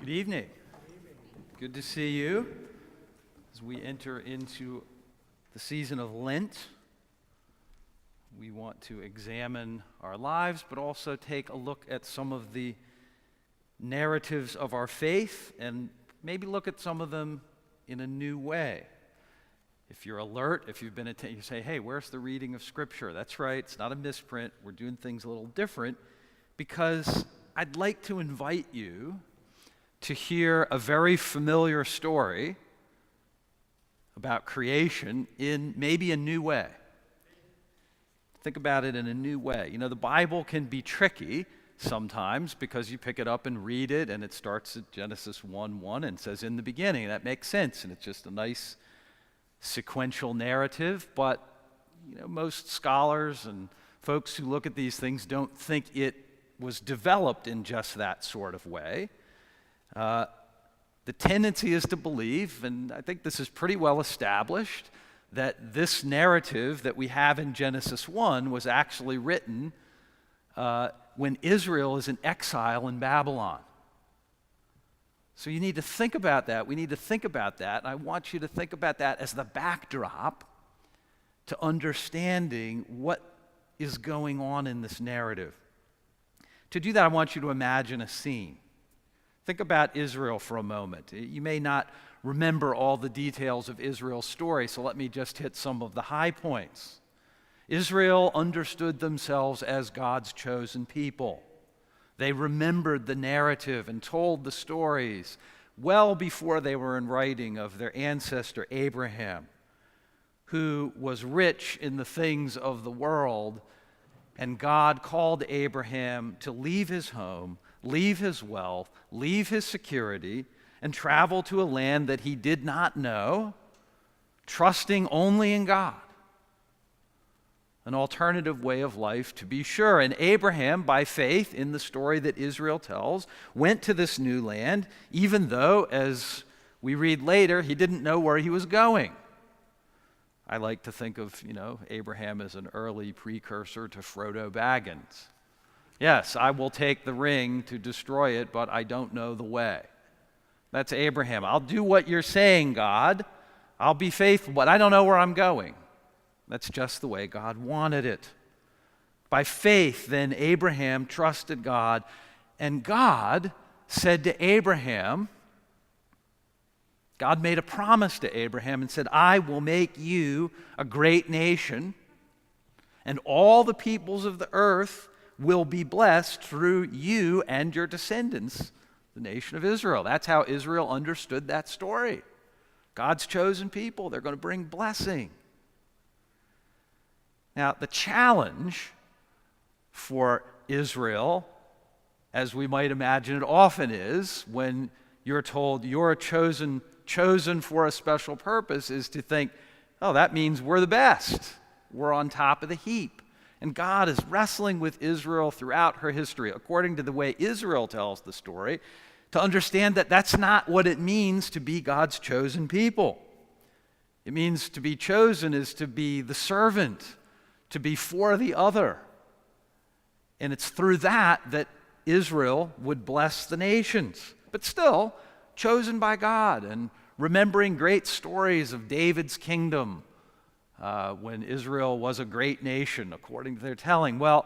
Good evening. Good to see you as we enter into the season of Lent. We want to examine our lives, but also take a look at some of the narratives of our faith and maybe look at some of them in a new way. If you're alert, if you've been you say, hey, where's the reading of Scripture? That's right, it's not a misprint. We're doing things a little different because I'd like to invite you to hear a very familiar story about creation in maybe a new way. Think about it in a new way. You know, the Bible can be tricky sometimes because you pick it up and read it and it starts at Genesis 1:1 and says in the beginning. That makes sense and it's just a nice sequential narrative, but you know, most scholars and folks who look at these things don't think it was developed in just that sort of way. The tendency is to believe, and I think this is pretty well established, that this narrative that we have in Genesis 1 was actually written when Israel is in exile in Babylon. So you need to think about that. We need to think about that. And I want you to think about that as the backdrop to understanding what is going on in this narrative. To do that, I want you to imagine a scene. Think about Israel for a moment. You may not remember all the details of Israel's story, so let me just hit some of the high points. Israel understood themselves as God's chosen people. They remembered the narrative and told the stories well before they were in writing of their ancestor Abraham, who was rich in the things of the world, and God called Abraham to leave his home, leave his wealth, leave his security, and travel to a land that he did not know, trusting only in God. An alternative way of life, to be sure. And Abraham, by faith, in the story that Israel tells, went to this new land, even though, as we read later, he didn't know where he was going. I like to think of, Abraham as an early precursor to Frodo Baggins. Yes, I will take the ring to destroy it, but I don't know the way. That's Abraham. I'll do what you're saying, God. I'll be faithful, but I don't know where I'm going. That's just the way God wanted it. By faith, then, Abraham trusted God, and God said to Abraham, God made a promise to Abraham and said, I will make you a great nation, and all the peoples of the earth will be blessed through you and your descendants, the nation of Israel. That's how Israel understood that story. God's chosen people, they're going to bring blessing. Now, the challenge for Israel, as we might imagine it often is, when you're told you're chosen for a special purpose, is to think, oh, that means we're the best. We're on top of the heap. And God is wrestling with Israel throughout her history, according to the way Israel tells the story, to understand that that's not what it means to be God's chosen people. It means to be chosen is to be the servant, to be for the other. And it's through that Israel would bless the nations. But still, chosen by God, and remembering great stories of David's kingdom, when Israel was a great nation, according to their telling. Well,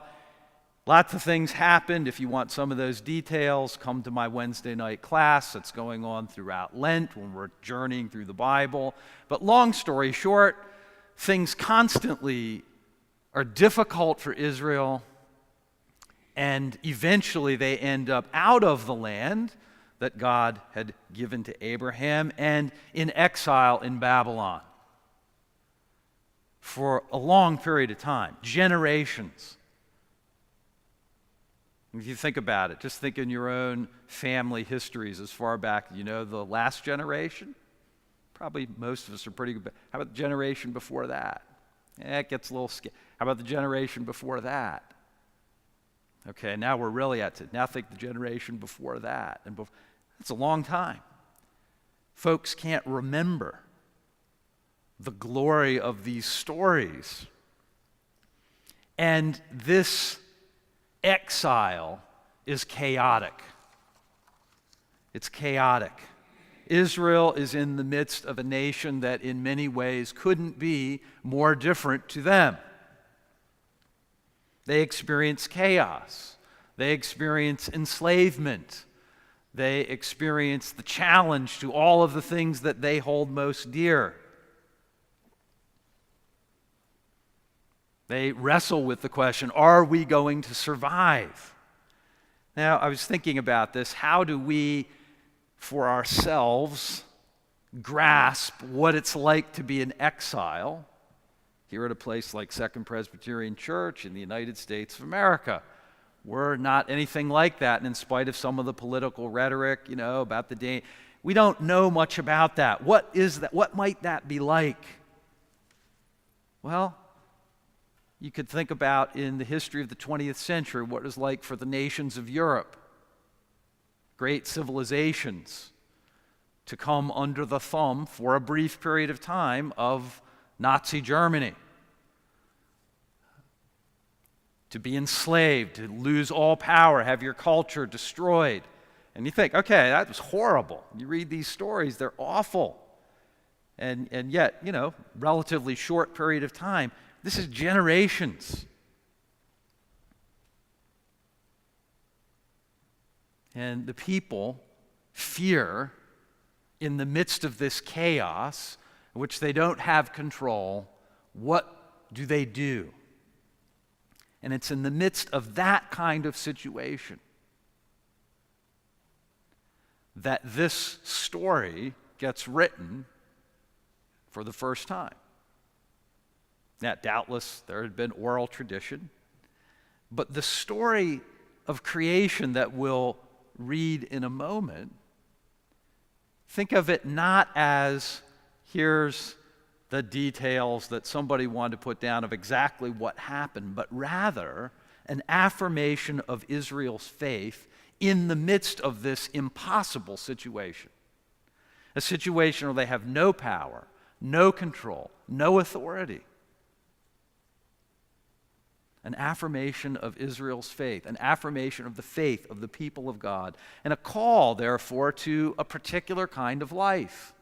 lots of things happened. If you want some of those details, come to my Wednesday night class that's going on throughout Lent when we're journeying through the Bible. But long story short, things constantly are difficult for Israel, and eventually they end up out of the land that God had given to Abraham and in exile in Babylon for a long period of time, generations. If you think about it, just think in your own family histories as far back, the last generation? Probably most of us are pretty good. How about the generation before that? It gets a little scary. How about the generation before that? Okay, now we're really at it. Now think the generation before that. That's a long time. Folks can't remember the glory of these stories. And this exile is chaotic. It's chaotic. Israel is in the midst of a nation that in many ways couldn't be more different to them. They experience chaos. They experience enslavement. They experience the challenge to all of the things that they hold most dear. They wrestle with the question, are we going to survive? Now, I was thinking about this. How do we, for ourselves, grasp what it's like to be in exile here at a place like Second Presbyterian Church in the United States of America? We're not anything like that, and in spite of some of the political rhetoric, about the day, we don't know much about that. What is that? What might that be like? Well, you could think about in the history of the 20th century what it was like for the nations of Europe, great civilizations, to come under the thumb for a brief period of time of Nazi Germany. To be enslaved, to lose all power, have your culture destroyed. And you think, okay, that was horrible. You read these stories, they're awful. And yet, relatively short period of time, this is generations. And the people fear, in the midst of this chaos, in which they don't have control, what do they do? And it's in the midst of that kind of situation that this story gets written for the first time. Now, doubtless, there had been oral tradition, but the story of creation that we'll read in a moment, think of it not as here's the details that somebody wanted to put down of exactly what happened, but rather an affirmation of Israel's faith in the midst of this impossible situation. A situation where they have no power, no control, no authority. An affirmation of Israel's faith, an affirmation of the faith of the people of God, and a call, therefore, to a particular kind of life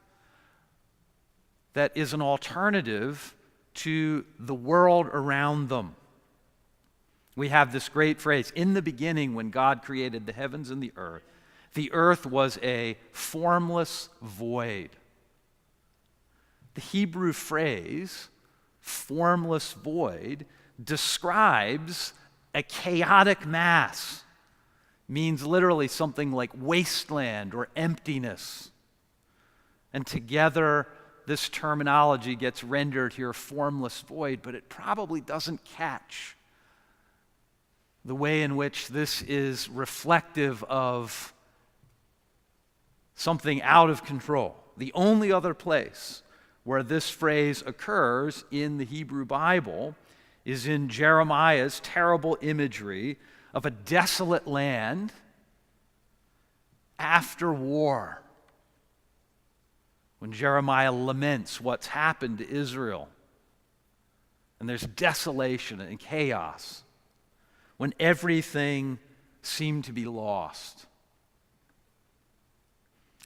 that is an alternative to the world around them. We have this great phrase, in the beginning when God created the heavens and the earth was a formless void. The Hebrew phrase, formless void, describes a chaotic mass. Means literally something like wasteland or emptiness. And together, this terminology gets rendered here formless void, but it probably doesn't catch the way in which this is reflective of something out of control. The only other place where this phrase occurs in the Hebrew Bible is in Jeremiah's terrible imagery of a desolate land after war. When Jeremiah laments what's happened to Israel, and there's desolation and chaos, when everything seemed to be lost.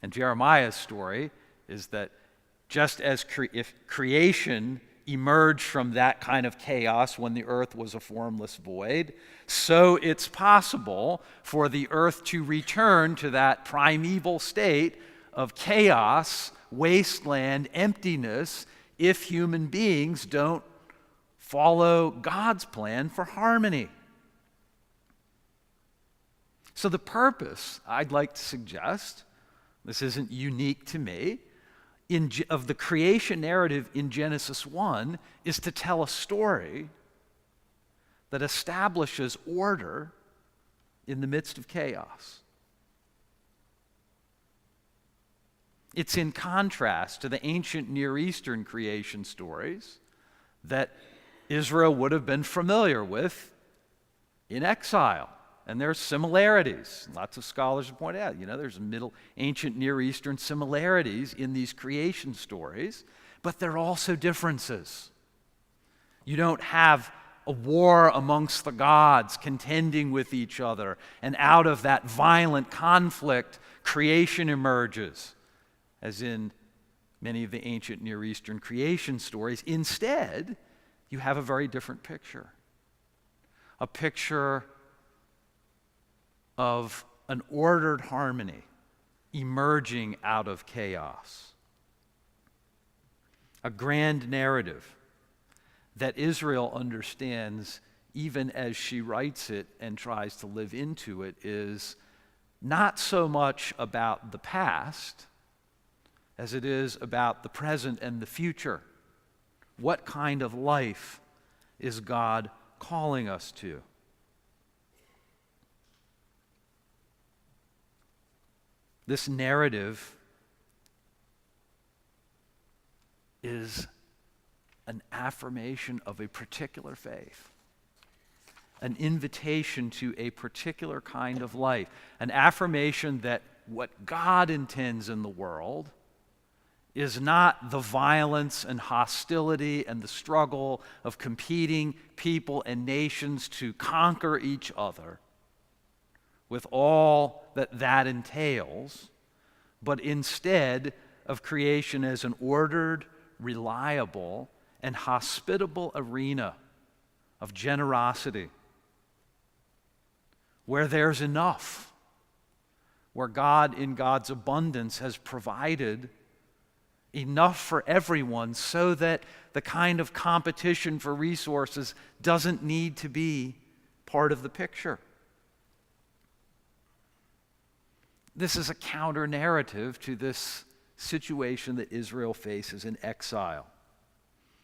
And Jeremiah's story is that just as if creation emerged from that kind of chaos when the earth was a formless void, so it's possible for the earth to return to that primeval state of chaos, wasteland, emptiness, if human beings don't follow God's plan for harmony. So the purpose, I'd like to suggest, this isn't unique to me, of the creation narrative in Genesis 1 is to tell a story that establishes order in the midst of chaos. It's in contrast to the ancient Near Eastern creation stories that Israel would have been familiar with in exile. And there's similarities. Lots of scholars have pointed out, there's ancient Near Eastern similarities in these creation stories, but there are also differences. You don't have a war amongst the gods contending with each other, and out of that violent conflict, creation emerges, as in many of the ancient Near Eastern creation stories. Instead, you have a very different picture. A picture of an ordered harmony emerging out of chaos. A grand narrative that Israel understands, even as she writes it and tries to live into it, is not so much about the past as it is about the present and the future. What kind of life is God calling us to? This narrative is an affirmation of a particular faith, an invitation to a particular kind of life, an affirmation that what God intends in the world is not the violence and hostility and the struggle of competing people and nations to conquer each other with all that that entails, but instead of creation as an ordered, reliable, and hospitable arena of generosity, where there's enough, where God, in God's abundance, has provided enough for everyone so that the kind of competition for resources doesn't need to be part of the picture. This is a counter-narrative to this situation that Israel faces in exile.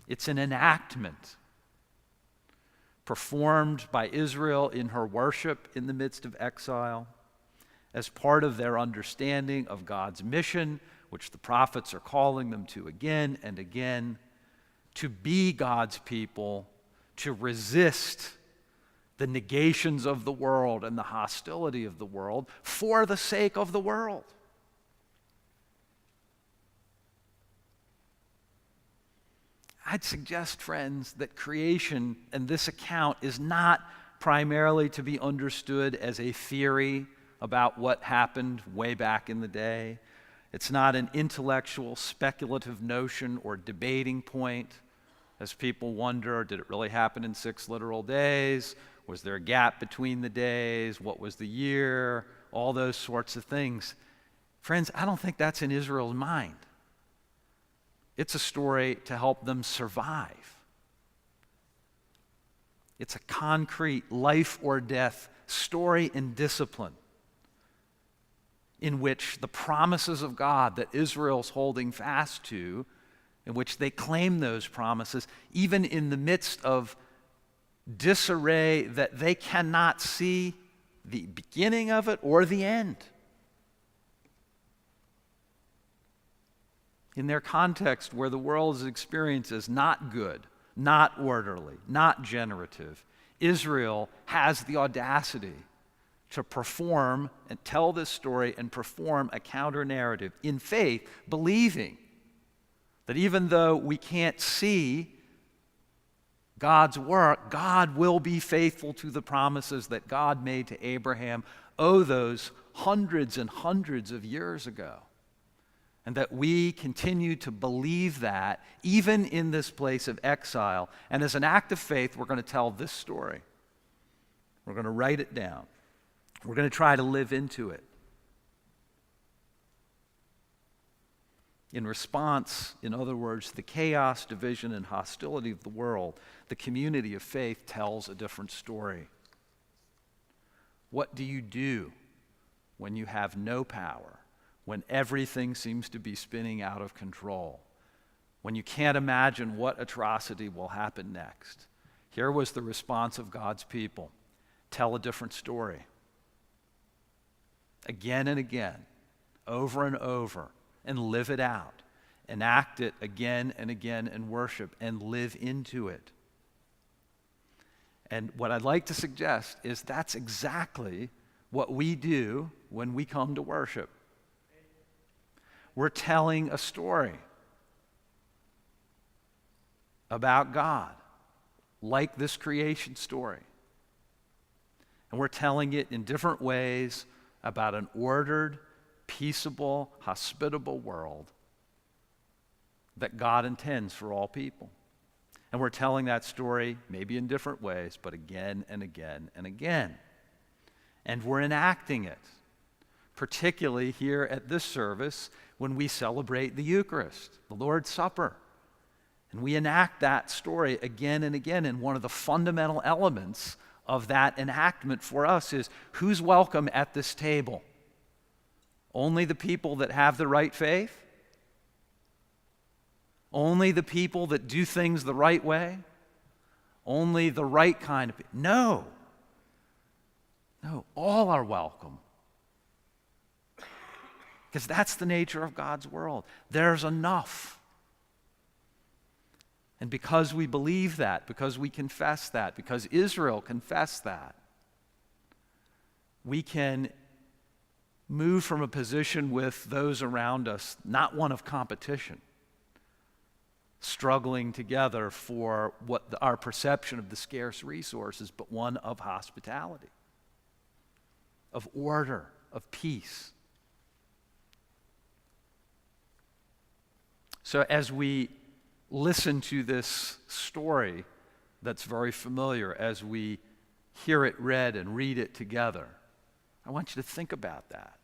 It's an enactment performed by Israel in her worship in the midst of exile as part of their understanding of God's mission, which the prophets are calling them to again and again, to be God's people, to resist the negations of the world and the hostility of the world for the sake of the world. I'd suggest, friends, that creation and this account is not primarily to be understood as a theory about what happened way back in the day. It's not an intellectual, speculative notion or debating point as people wonder, did it really happen in 6 literal days? Was there a gap between the days? What was the year? All those sorts of things. Friends, I don't think that's in Israel's mind. It's a story to help them survive. It's a concrete life or death story and discipline in which the promises of God that Israel's holding fast to, in which they claim those promises, even in the midst of disarray that they cannot see the beginning of it or the end. In their context, where the world's experience is not good, not orderly, not generative, Israel has the audacity to perform and tell this story and perform a counter-narrative in faith, believing that even though we can't see God's work, God will be faithful to the promises that God made to Abraham, those hundreds and hundreds of years ago. And that we continue to believe that even in this place of exile. And as an act of faith, we're going to tell this story. We're going to write it down. We're going to try to live into it. In response, in other words, the chaos, division, and hostility of the world, the community of faith tells a different story. What do you do when you have no power, when everything seems to be spinning out of control, when you can't imagine what atrocity will happen next? Here was the response of God's people. Tell a different story. Again and again, over and over, and live it out. Enact it again and again and worship and live into it. And what I'd like to suggest is that's exactly what we do when we come to worship. We're telling a story about God, like this creation story. And we're telling it in different ways about an ordered, peaceable, hospitable world that God intends for all people. And we're telling that story maybe in different ways, but again and again and again. And we're enacting it, particularly here at this service when we celebrate the Eucharist, the Lord's Supper. And we enact that story again and again. And one of the fundamental elements of that enactment for us is who's welcome at this table? Only the people that have the right faith? Only the people that do things the right way? Only the right kind of people? No. No, all are welcome. Because that's the nature of God's world. There's enough. And because we believe that, because we confess that, because Israel confessed that, we can move from a position with those around us, not one of competition, struggling together for our perception of the scarce resources, but one of hospitality, of order, of peace. So as we listen to this story that's very familiar, as we hear it read and read it together, I want you to think about that.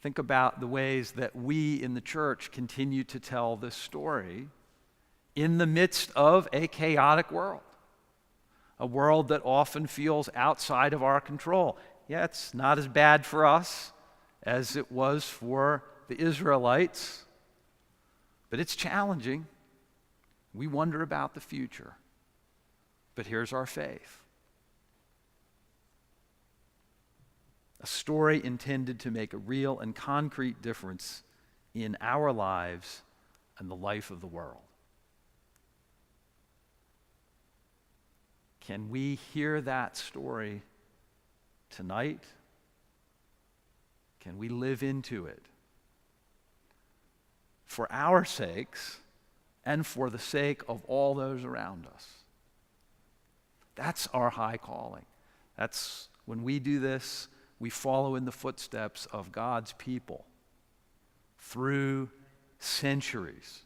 Think about the ways that we in the church continue to tell this story in the midst of a chaotic world, a world that often feels outside of our control. Yeah, it's not as bad for us as it was for the Israelites, but it's challenging. We wonder about the future. But here's our faith. A story intended to make a real and concrete difference in our lives and the life of the world. Can we hear that story tonight? Can we live into it? For our sakes and for the sake of all those around us. That's our high calling. That's when we do this, we follow in the footsteps of God's people through centuries,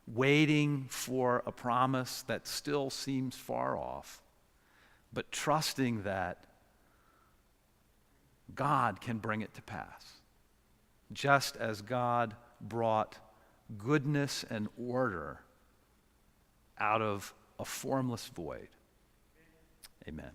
waiting for a promise that still seems far off, but trusting that God can bring it to pass. Just as God brought goodness and order out of a formless void. Amen.